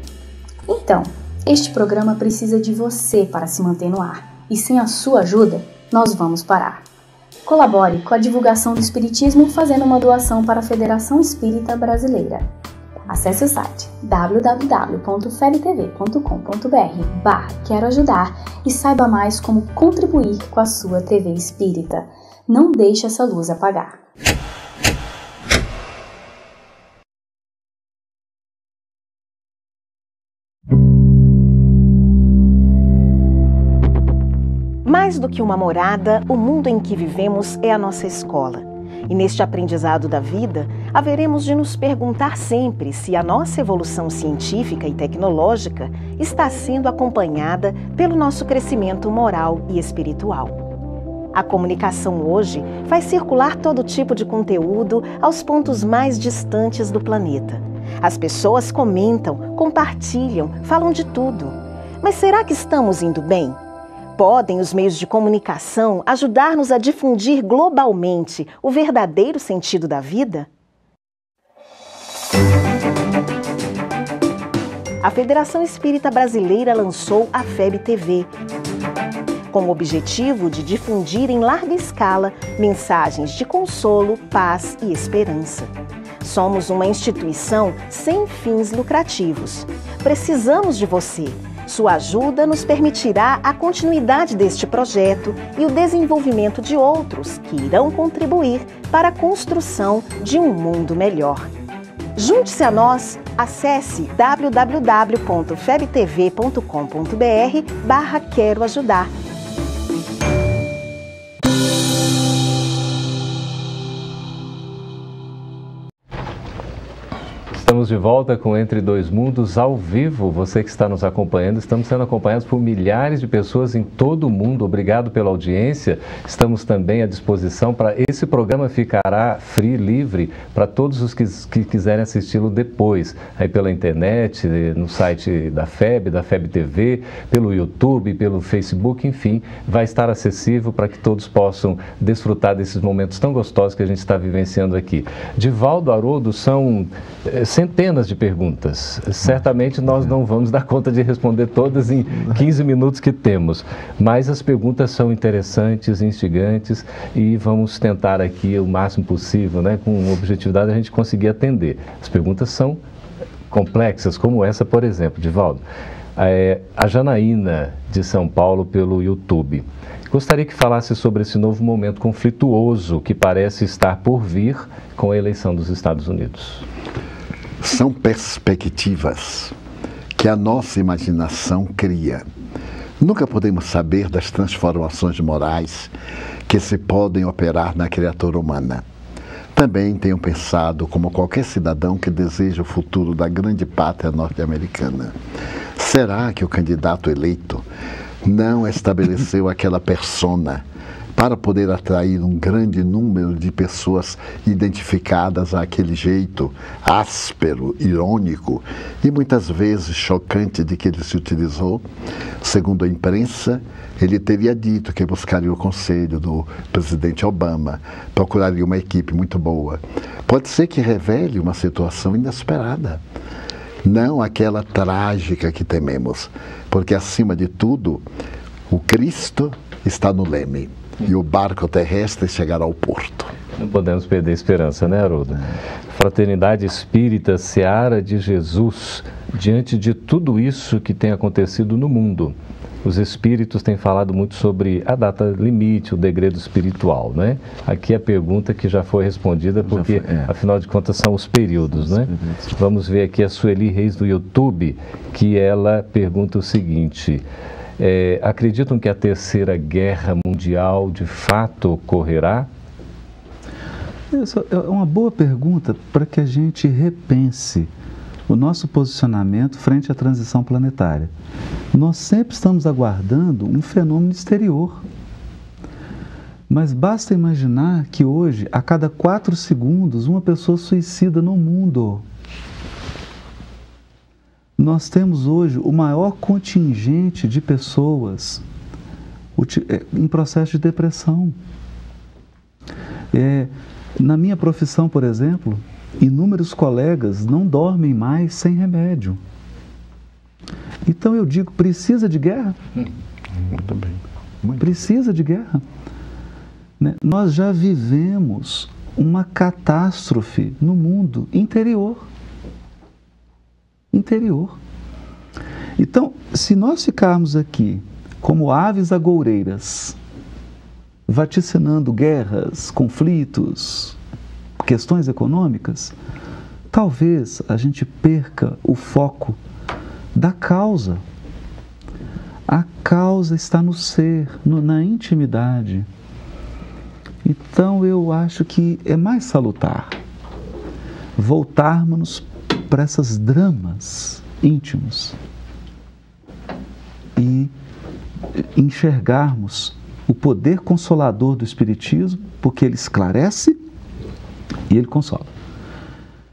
Então, este programa precisa de você para se manter no ar. E sem a sua ajuda, nós vamos parar. Colabore com a divulgação do Espiritismo fazendo uma doação para a Federação Espírita Brasileira. Acesse o site www.febtv.com.br/quero ajudar e saiba mais como contribuir com a sua TV Espírita. Não deixe essa luz apagar. Mais do que uma morada, o mundo em que vivemos é a nossa escola. E neste aprendizado da vida, haveremos de nos perguntar sempre se a nossa evolução científica e tecnológica está sendo acompanhada pelo nosso crescimento moral e espiritual. A comunicação hoje faz circular todo tipo de conteúdo aos pontos mais distantes do planeta. As pessoas comentam, compartilham, falam de tudo. Mas será que estamos indo bem? Podem os meios de comunicação ajudar-nos a difundir globalmente o verdadeiro sentido da vida? A Federação Espírita Brasileira lançou a FEB TV, com o objetivo de difundir em larga escala mensagens de consolo, paz e esperança. Somos uma instituição sem fins lucrativos. Precisamos de você. Sua ajuda nos permitirá a continuidade deste projeto e o desenvolvimento de outros que irão contribuir para a construção de um mundo melhor. Junte-se a nós, acesse www.febtv.com.br/quero ajudar. Estamos de volta com Entre Dois Mundos ao vivo. Você que está nos acompanhando, estamos sendo acompanhados por milhares de pessoas em todo o mundo. Obrigado pela audiência. Estamos também à disposição para esse programa ficará free, livre para todos os que quiserem assisti-lo depois, aí pela internet, no site da FEB TV, pelo YouTube, pelo Facebook, enfim, vai estar acessível para que todos possam desfrutar desses momentos tão gostosos que a gente está vivenciando aqui. Divaldo, Haroldo, são centenas de perguntas. Certamente nós não vamos dar conta de responder todas em 15 minutos que temos, mas as perguntas são interessantes, instigantes e vamos tentar aqui o máximo possível, né, com objetividade a gente conseguir atender. As perguntas são complexas, como essa, por exemplo, Divaldo. A Janaína, de São Paulo, pelo YouTube. Gostaria que falasse sobre esse novo momento conflituoso que parece estar por vir com a eleição dos Estados Unidos. São perspectivas que a nossa imaginação cria. Nunca podemos saber das transformações morais que se podem operar na criatura humana. Também tenho pensado como qualquer cidadão que deseja o futuro da grande pátria norte-americana. Será que o candidato eleito não estabeleceu aquela persona para poder atrair um grande número de pessoas identificadas àquele jeito áspero, irônico e muitas vezes chocante de que ele se utilizou? Segundo a imprensa, ele teria dito que buscaria o conselho do presidente Obama, procuraria uma equipe muito boa. Pode ser que revele uma situação inesperada, não aquela trágica que tememos, porque acima de tudo, o Cristo está no leme. E o barco terrestre chegará ao porto. Não podemos perder a esperança, né, Haroldo? Fraternidade Espírita, Seara de Jesus, diante de tudo isso que tem acontecido no mundo, os espíritos têm falado muito sobre a data limite, o degredo espiritual, né? Aqui a pergunta que já foi respondida, porque afinal de contas são os períodos, né? Vamos ver aqui a Sueli Reis do YouTube, que ela pergunta o seguinte: acreditam que a Terceira Guerra Mundial de fato ocorrerá? Essa é uma boa pergunta para que a gente repense o nosso posicionamento frente à transição planetária. Nós sempre estamos aguardando um fenômeno exterior. Mas basta imaginar que hoje, a cada 4 segundos, uma pessoa suicida no mundo. Nós temos hoje o maior contingente de pessoas em processo de depressão. Na minha profissão, por exemplo, inúmeros colegas não dormem mais sem remédio. Então eu digo, precisa de guerra? Muito bem. Precisa de guerra. Né? Nós já vivemos uma catástrofe no mundo interior. Então, se nós ficarmos aqui como aves agoureiras, vaticinando guerras, conflitos, questões econômicas, talvez a gente perca o foco da causa. A causa está no ser, na intimidade. Então eu acho que é mais salutar voltarmos para esses dramas íntimos e enxergarmos o poder consolador do Espiritismo, porque ele esclarece e ele consola.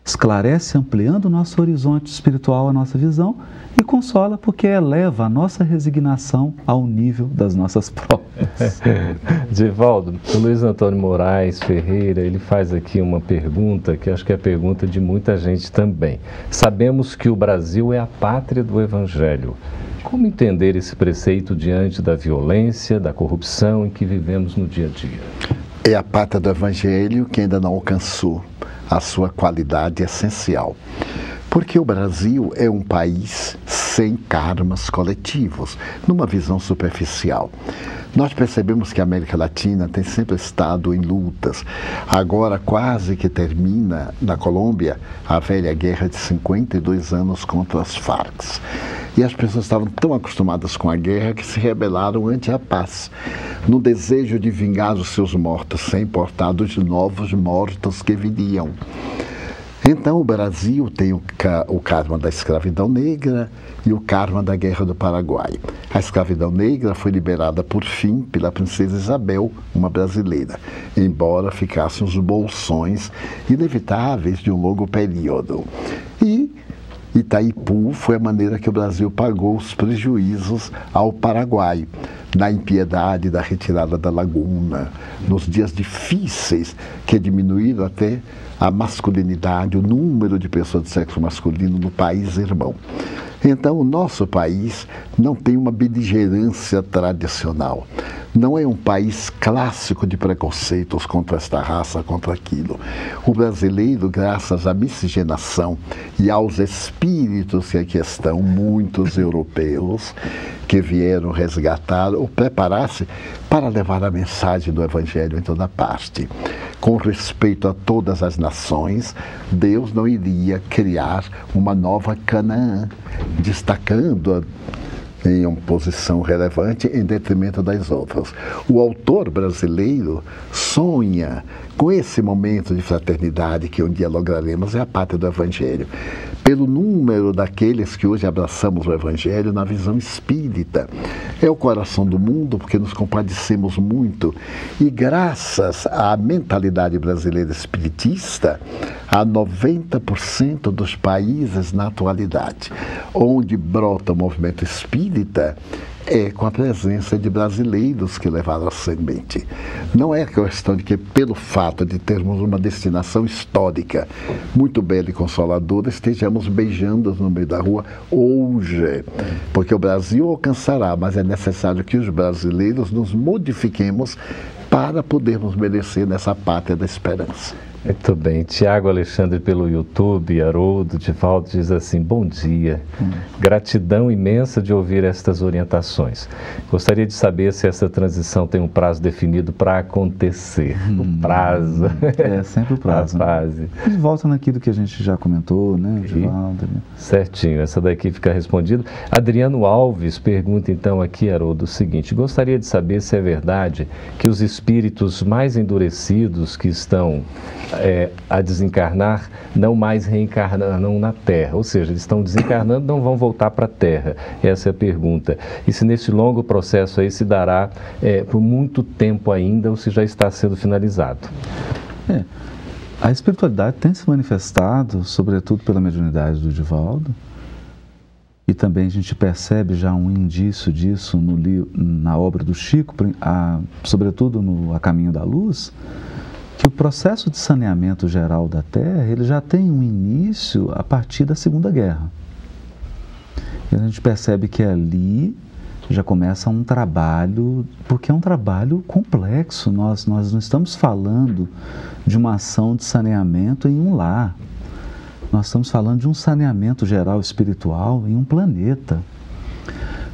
Esclarece ampliando o nosso horizonte espiritual, a nossa visão, e consola porque eleva a nossa resignação ao nível das nossas provas. Divaldo, o Luiz Antônio Moraes Ferreira, ele faz aqui uma pergunta que acho que é a pergunta de muita gente também. Sabemos que o Brasil é a pátria do Evangelho. Como entender esse preceito diante da violência, da corrupção em que vivemos no dia a dia? É a pátria do Evangelho que ainda não alcançou a sua qualidade essencial. Porque o Brasil é um país sem karmas coletivos, numa visão superficial. Nós percebemos que a América Latina tem sempre estado em lutas. Agora quase que termina, na Colômbia, a velha guerra de 52 anos contra as Farc. E as pessoas estavam tão acostumadas com a guerra que se rebelaram ante a paz, no desejo de vingar os seus mortos, sem importar dos novos mortos que viriam. Então o Brasil tem o karma da escravidão negra e o karma da Guerra do Paraguai. A escravidão negra foi liberada por fim pela princesa Isabel, uma brasileira, embora ficassem os bolsões inevitáveis de um longo período. E Itaipu foi a maneira que o Brasil pagou os prejuízos ao Paraguai, na impiedade da retirada da laguna, nos dias difíceis que diminuíram até a masculinidade, o número de pessoas de sexo masculino no país irmão. Então, o nosso país não tem uma beligerância tradicional. Não é um país clássico de preconceitos contra esta raça, contra aquilo. O brasileiro, graças à miscigenação e aos espíritos que aqui estão, muitos europeus, que vieram resgatar ou preparar-se para levar a mensagem do Evangelho em toda parte. Com respeito a todas as nações, Deus não iria criar uma nova Canaã, destacando-a em uma posição relevante em detrimento das outras. O autor brasileiro sonha com esse momento de fraternidade que um dia lograremos, é a pátria do Evangelho. Pelo número daqueles que hoje abraçamos o Evangelho na visão espírita. É o coração do mundo, porque nos compadecemos muito. E graças à mentalidade brasileira espiritista, há 90% dos países na atualidade, onde brota o movimento espírita, é com a presença de brasileiros que levaram a semente. Não é questão de que, pelo fato de termos uma destinação histórica muito bela e consoladora, estejamos beijando no meio da rua hoje. Porque o Brasil alcançará, mas é necessário que os brasileiros nos modifiquemos para podermos merecer nessa pátria da esperança. Muito bem. Tiago Alexandre pelo YouTube, Haroldo, Divaldo diz assim: bom dia, gratidão imensa de ouvir estas orientações. Gostaria de saber se essa transição tem um prazo definido para acontecer. O prazo. É sempre o prazo. A fase. Né? A gente volta naquilo que a gente já comentou, né, Divaldo? Né? Certinho, essa daqui fica respondida. Adriano Alves pergunta então aqui, Haroldo, o seguinte: gostaria de saber se é verdade que os espíritos mais endurecidos que estão a desencarnar não mais reencarnam na Terra, ou seja, eles estão desencarnando, não vão voltar para a Terra. Essa é a pergunta. E se nesse longo processo aí se dará por muito tempo ainda ou se já está sendo finalizado? A espiritualidade tem se manifestado, sobretudo pela mediunidade do Divaldo, e também a gente percebe já um indício disso na obra do Chico, sobretudo no A Caminho da Luz, que o processo de saneamento geral da Terra ele já tem um início a partir da Segunda Guerra. E a gente percebe que ali já começa um trabalho, porque é um trabalho complexo. Nós não estamos falando de uma ação de saneamento em um lar. Nós estamos falando de um saneamento geral espiritual em um planeta,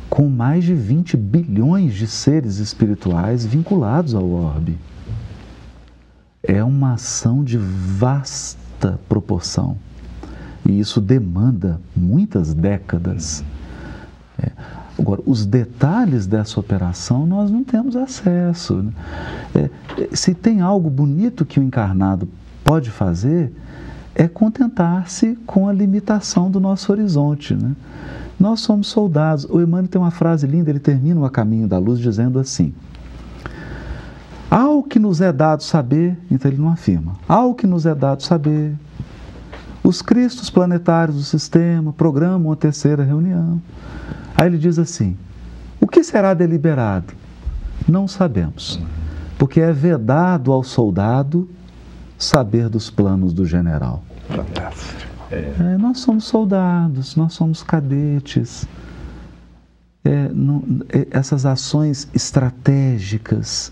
com mais de 20 bilhões de seres espirituais vinculados ao orbe. É uma ação de vasta proporção e isso demanda muitas décadas. Agora, os detalhes dessa operação nós não temos acesso, né? Se tem algo bonito que o encarnado pode fazer, é contentar-se com a limitação do nosso horizonte, né? Nós somos soldados. O Emmanuel tem uma frase linda, ele termina o A Caminho da Luz dizendo assim: ao que nos é dado saber, então ele não afirma, ao que nos é dado saber, os cristos planetários do sistema programam a terceira reunião. Aí ele diz assim: o que será deliberado? Não sabemos, porque é vedado ao soldado saber dos planos do general. Fantástico. Nós somos soldados, nós somos cadetes. Essas ações estratégicas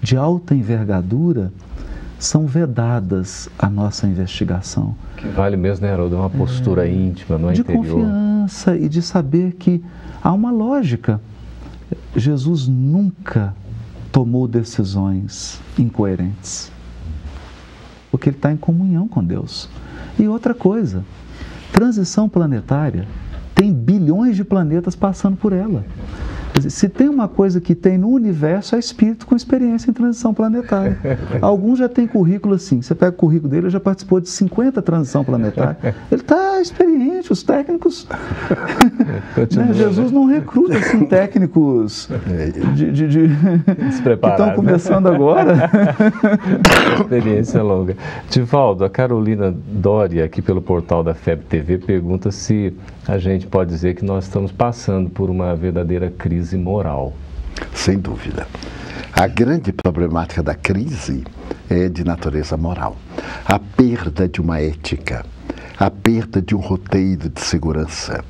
de alta envergadura são vedadas à nossa investigação. Que vale mesmo, né, Haroldo? Uma postura íntima, no interior. De confiança e de saber que há uma lógica. Jesus nunca tomou decisões incoerentes, porque ele está em comunhão com Deus. E outra coisa, transição planetária, tem bilhões de planetas passando por ela. Se tem uma coisa que tem no universo, é espírito com experiência em transição planetária. Alguns já têm currículo assim. Você pega o currículo dele, ele já participou de 50 transição planetária. Ele está experiente, os técnicos... né? Jesus não recruta assim, técnicos que estão começando agora. Experiência longa. Divaldo, a Carolina Doria, aqui pelo portal da FEB TV, pergunta se a gente pode dizer que nós estamos passando por uma verdadeira crise moral. Sem dúvida. A grande problemática da crise é de natureza moral. A perda de uma ética, a perda de um roteiro de segurança,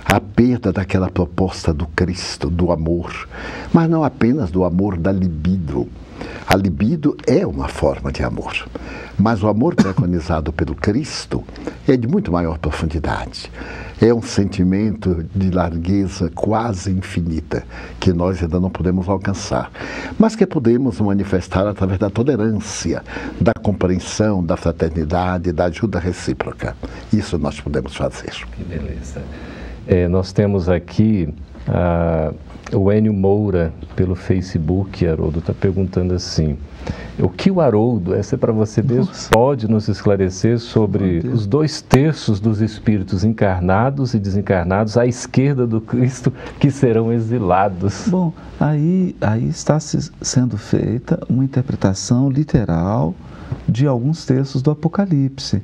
a perda daquela proposta do Cristo, do amor, mas não apenas do amor da libido. A libido é uma forma de amor, mas o amor preconizado pelo Cristo é de muito maior profundidade. É um sentimento de largueza quase infinita, que nós ainda não podemos alcançar, mas que podemos manifestar através da tolerância, da compreensão, da fraternidade, da ajuda recíproca. Isso nós podemos fazer. Que beleza. Nós temos aqui o Enio Moura, pelo Facebook. Haroldo está perguntando assim: o que o Haroldo, essa é para você mesmo, pode nos esclarecer sobre os 2/3 dos espíritos encarnados e desencarnados à esquerda do Cristo que serão exilados? Bom, aí está sendo feita uma interpretação literal de alguns textos do Apocalipse.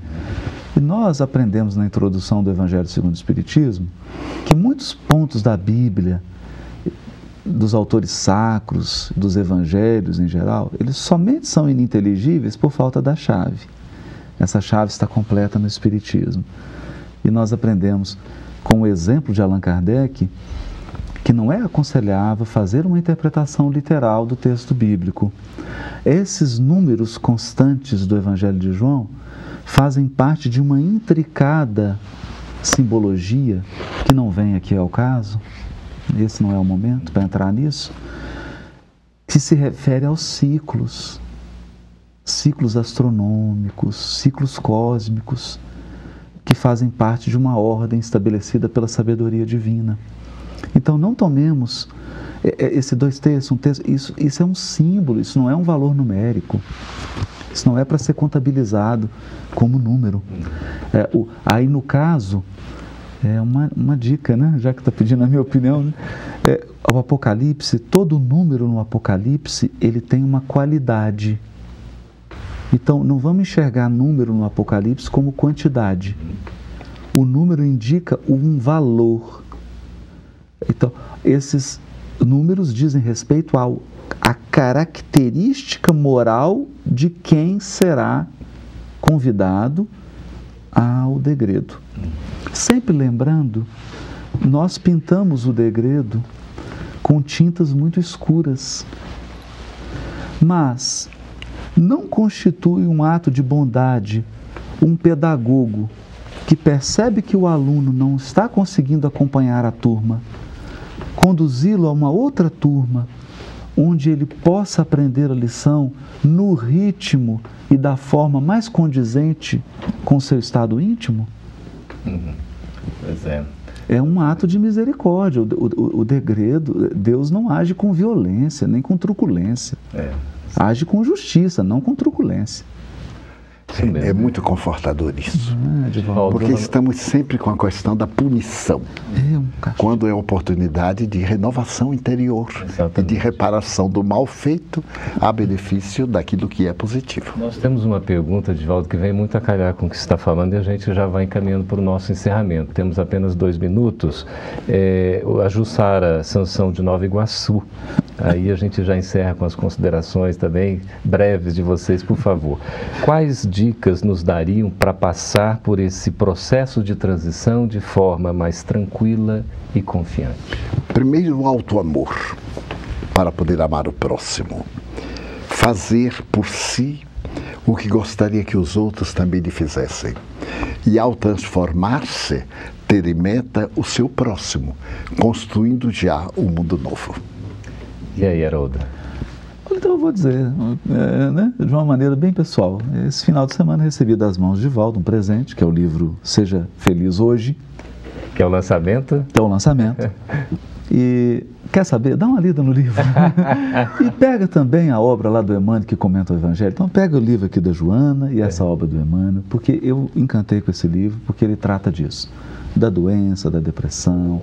E nós aprendemos na introdução do Evangelho segundo o Espiritismo que muitos pontos da Bíblia, dos autores sacros, dos evangelhos em geral, eles somente são ininteligíveis por falta da chave. Essa chave está completa no Espiritismo. E nós aprendemos, com o exemplo de Allan Kardec, que não é aconselhável fazer uma interpretação literal do texto bíblico. Esses números constantes do Evangelho de João fazem parte de uma intricada simbologia, que não vem aqui ao caso, esse não é o momento para entrar nisso, que se refere aos ciclos astronômicos, ciclos cósmicos, que fazem parte de uma ordem estabelecida pela sabedoria divina. Então não tomemos esse 2/3, 1/3, isso é um símbolo, isso não é um valor numérico. Isso não é para ser contabilizado como número. Aí, no caso, é uma dica, né? Já que está pedindo a minha opinião, né? O Apocalipse, todo número no Apocalipse, ele tem uma qualidade. Então, não vamos enxergar número no Apocalipse como quantidade. O número indica um valor. Então, esses números dizem respeito à característica moral de quem será convidado ao degredo. Sempre lembrando, nós pintamos o degredo com tintas muito escuras, mas não constitui um ato de bondade um pedagogo que percebe que o aluno não está conseguindo acompanhar a turma, conduzi-lo a uma outra turma, onde ele possa aprender a lição no ritmo e da forma mais condizente com o seu estado íntimo? Pois é. é um ato de misericórdia. O degredo, Deus não age com violência, nem com truculência. Age com justiça, não com truculência. É muito confortador isso, porque estamos sempre com a questão da punição, quando é oportunidade de renovação interior e de reparação do mal feito a benefício daquilo que é positivo. Nós temos uma pergunta, Divaldo, que vem muito a calhar com o que você está falando e a gente já vai encaminhando para o nosso encerramento. Temos apenas 2 minutos. A Jussara Sansão de Nova Iguaçu. Aí a gente já encerra com as considerações também breves de vocês, por favor. Quais dicas nos dariam para passar por esse processo de transição de forma mais tranquila e confiante? Primeiro, o auto-amor, para poder amar o próximo. Fazer por si o que gostaria que os outros também lhe fizessem. E ao transformar-se, ter em meta o seu próximo, construindo já um mundo novo. E aí, Haroldo? Então eu vou dizer, de uma maneira bem pessoal. Esse final de semana recebi das mãos de Divaldo um presente, que é o livro Seja Feliz Hoje. Que é o lançamento? Que é o lançamento. E quer saber? Dá uma lida no livro. E pega também a obra lá do Emmanuel que comenta o Evangelho. Então pega o livro aqui da Joana e essa obra do Emmanuel, porque eu encantei com esse livro, porque ele trata disso. Da doença, da depressão,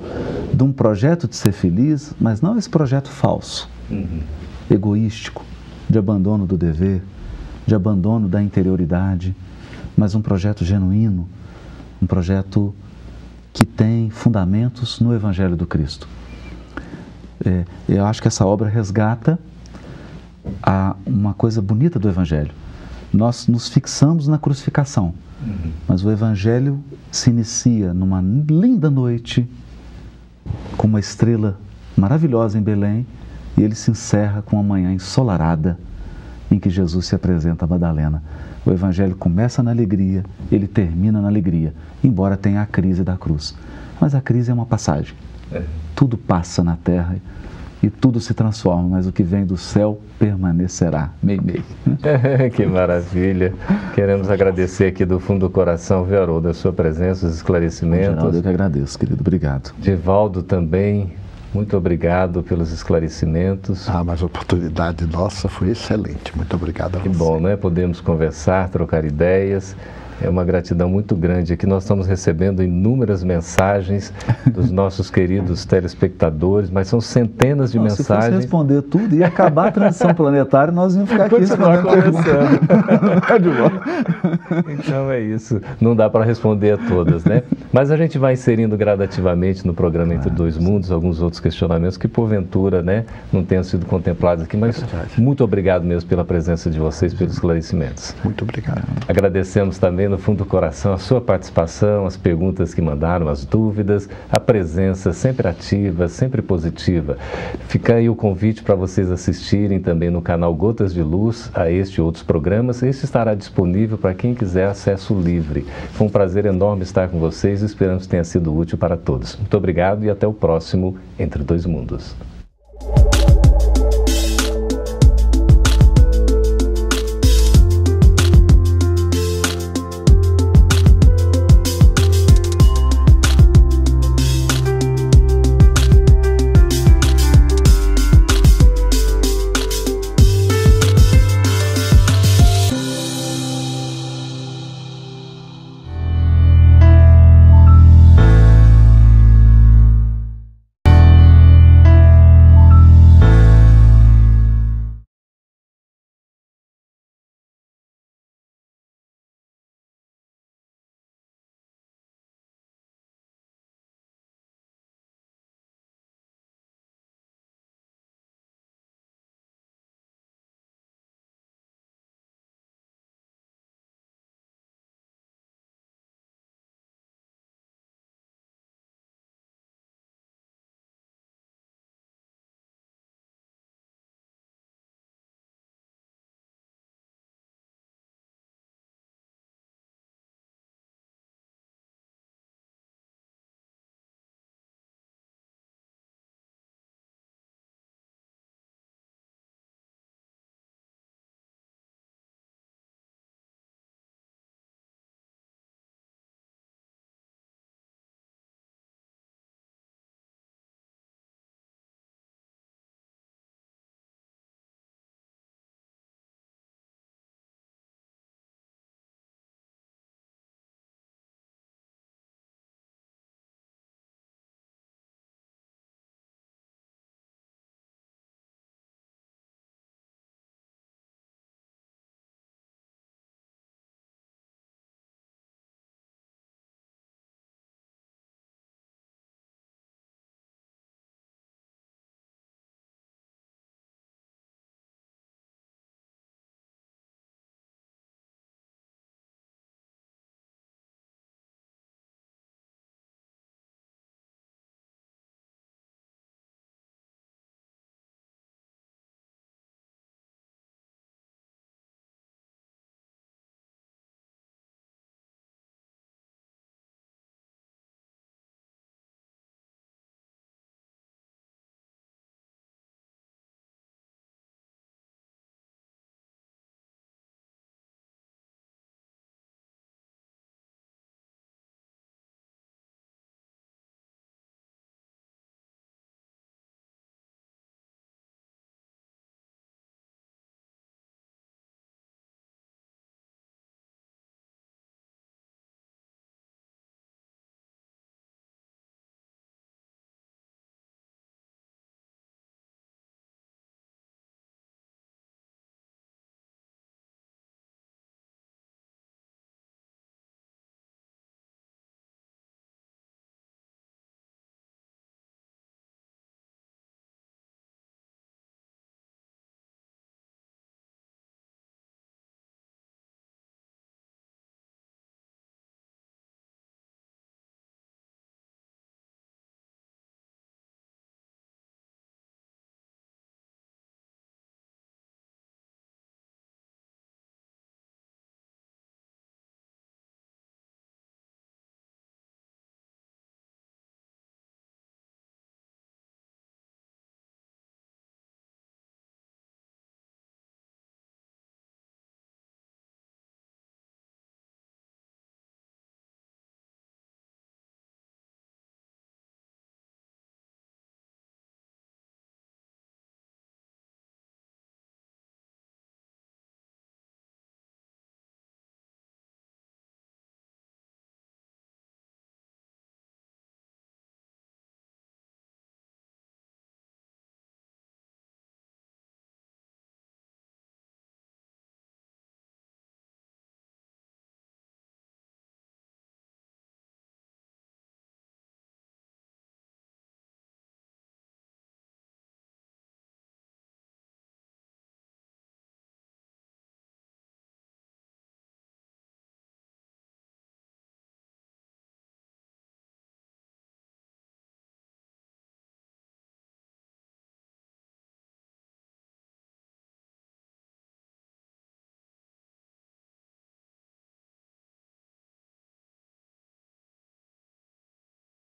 de um projeto de ser feliz, mas não esse projeto falso, egoístico, de abandono do dever, de abandono da interioridade, mas um projeto genuíno, um projeto que tem fundamentos no Evangelho do Cristo. Eu acho que essa obra resgata uma coisa bonita do Evangelho. Nós nos fixamos na crucificação, mas o Evangelho se inicia numa linda noite, com uma estrela maravilhosa em Belém, e ele se encerra com uma manhã ensolarada, em que Jesus se apresenta a Madalena. O Evangelho começa na alegria, ele termina na alegria, embora tenha a crise da cruz. Mas a crise é uma passagem. Tudo passa na terra e tudo se transforma, mas o que vem do céu permanecerá. Meio. Que maravilha. Queremos agradecer aqui do fundo do coração, viu, Haroldo, a sua presença, os esclarecimentos. Geraldo, eu que agradeço, querido. Obrigado. Divaldo também, muito obrigado pelos esclarecimentos. Mas a oportunidade nossa foi excelente. Muito obrigado a você. Que bom, né? Podemos conversar, trocar ideias. É uma gratidão muito grande. Aqui nós estamos recebendo inúmeras mensagens dos nossos queridos telespectadores, mas são centenas de mensagens. Se fosse responder tudo, ia acabar a transição planetária e nós íamos ficar aqui conversando. Então é isso. Não dá para responder a todas, né? Mas a gente vai inserindo gradativamente no programa Entre Dois Mundos alguns outros questionamentos que, porventura, né, não tenham sido contemplados aqui. Mas muito obrigado mesmo pela presença de vocês, pelos esclarecimentos. Muito obrigado. Agradecemos também no fundo do coração a sua participação, as perguntas que mandaram, as dúvidas, a presença sempre ativa, sempre positiva. Fica aí o convite para vocês assistirem também no canal Gotas de Luz a este e outros programas. Este estará disponível para quem quiser acesso livre. Foi um prazer enorme estar com vocês e esperamos que tenha sido útil para todos. Muito obrigado e até o próximo Entre Dois Mundos.